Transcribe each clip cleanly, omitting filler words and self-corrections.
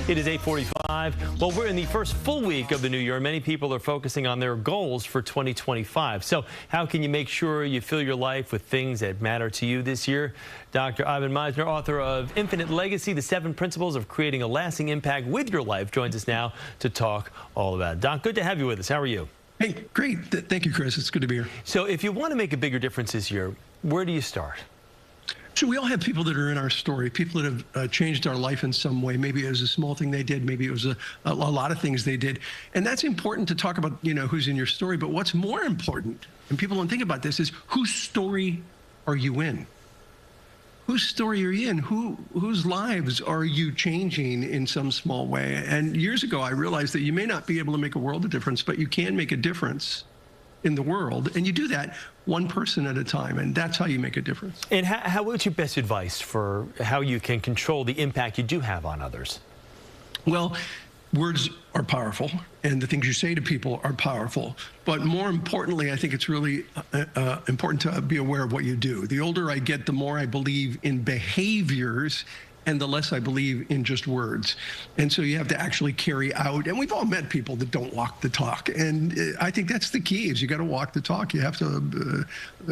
It is 8:45. Well, we're in the first full week of the new year. Many people are focusing on their goals for 2025. So how can you make sure you fill your life with things that matter to you this year? Dr. Misner, author of Infinite Legacy, the 7 Principles of Creating a Lasting Impact with Your Life, joins us now to talk all about it. Doc, good to have you with us. How are you? Hey, great. Thank you, Chris. It's good to be here. So if you want to make a bigger difference this year, where do you start? So we all have people that are in our story, people that have changed our life in some way. Maybe it was a small thing they did. Maybe it was a lot of things they did. And that's important to talk about, who's in your story. But what's more important, and people don't think about this, is whose story are you in? Whose story are you in? Whose lives are you changing in some small way? And years ago, I realized that you may not be able to make a world of difference, but you can make a difference in the world, and you do that one person at a time, and that's how you make a difference. And what's your best advice for how you can control the impact you do have on others? Well, words are powerful, and the things you say to people are powerful. But more importantly, I think it's really important to be aware of what you do. The older I get, the more I believe in behaviors and the less I believe in just words. And so you have to actually carry out, and we've all met people that don't walk the talk. And I think that's the key, is you got to walk the talk. You have to,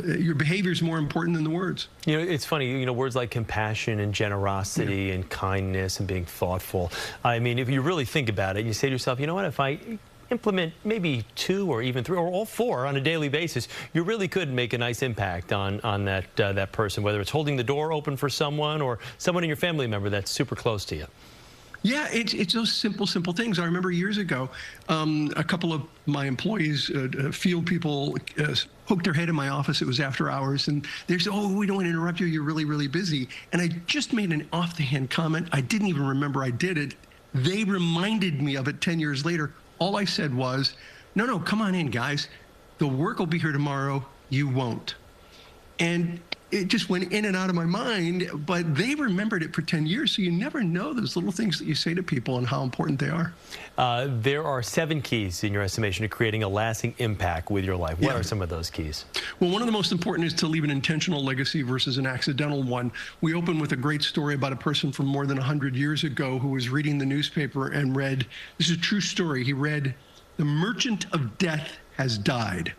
your behavior is more important than the words. It's funny, words like compassion and generosity and kindness and being thoughtful. I mean, if you really think about it, you say to yourself, you know what, if I implement maybe 2 or even 3 or all 4 on a daily basis, you really could make a nice impact on that person, whether it's holding the door open for someone or someone in your family member that's super close to you. Yeah, it's those simple things. I remember years ago, a couple of my employees, field people, poked their head in my office. It was after hours, and they said, "Oh, we don't want to interrupt you. You're really, really busy." And I just made an off-the-hand comment. I didn't even remember I did it. They reminded me of it 10 years later. All I said was, no, come on in, guys. The work will be here tomorrow. You won't. And it just went in and out of my mind, but they remembered it for 10 years. So you never know those little things that you say to people and how important they are. There are 7 keys in your estimation to creating a lasting impact with your life. What are some of those keys? Well, one of the most important is to leave an intentional legacy versus an accidental one. We open with a great story about a person from more than 100 years ago who was reading the newspaper and read, this is a true story, he read, "The merchant of death has died."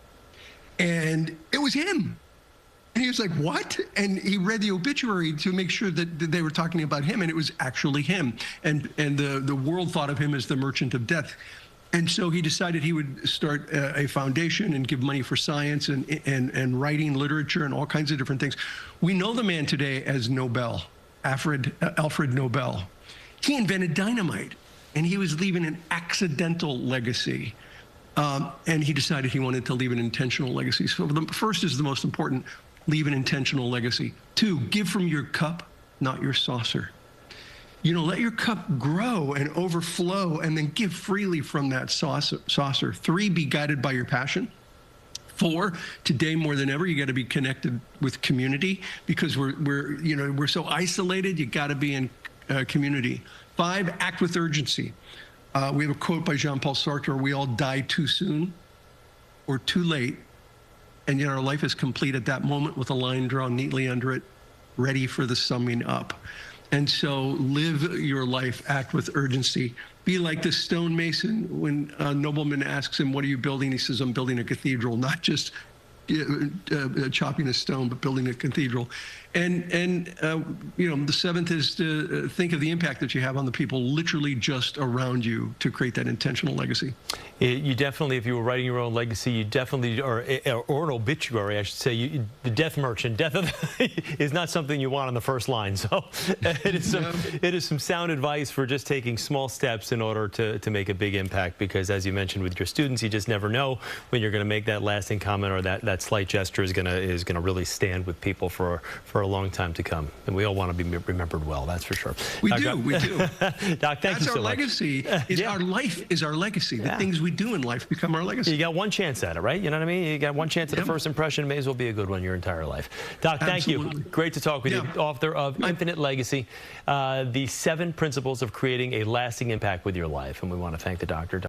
And it was him. And he was like, "What?" And he read the obituary to make sure that they were talking about him, and it was actually him. And the world thought of him as the merchant of death. And so he decided he would start a foundation and give money for science and writing, literature, and all kinds of different things. We know the man today as Nobel, Alfred Nobel. He invented dynamite, and he was leaving an accidental legacy. And he decided he wanted to leave an intentional legacy. So the first is the most important. Leave an intentional legacy. 2, give from your cup, not your saucer. Let your cup grow and overflow and then give freely from that saucer. 3, be guided by your passion. 4, today more than ever, you got to be connected with community because we're so isolated. You got to be in community. 5, act with urgency. We have a quote by Jean-Paul Sartre: "We all die too soon or too late, and yet our life is complete at that moment with a line drawn neatly under it, ready for the summing up." And so live your life, act with urgency. Be like the stonemason when a nobleman asks him, "What are you building?" He says, "I'm building a cathedral," not just chopping a stone, but building a cathedral. And the 7th is to think of the impact that you have on the people literally just around you to create that intentional legacy. You definitely, if you were writing your own legacy, you definitely, or an obituary, I should say, the death merchant, is not something you want on the first line. So it is some sound advice for just taking small steps in order to make a big impact, because as you mentioned with your students, you just never know when you're going to make that lasting comment or that slight gesture is going to really stand with people for a long time to come. And we all want to be remembered well, that's for sure. We do. Doc, thank you so much. That's our legacy. Our life is our legacy. The things we do in life become our legacy. You got one chance at it, right? You know what I mean? You got one chance at the first impression. May as well be a good one your entire life. Doc, thank you. Great to talk with you. Author of Infinite Legacy, the 7 Principles of Creating a Lasting Impact with Your Life. And we want to thank the doctor.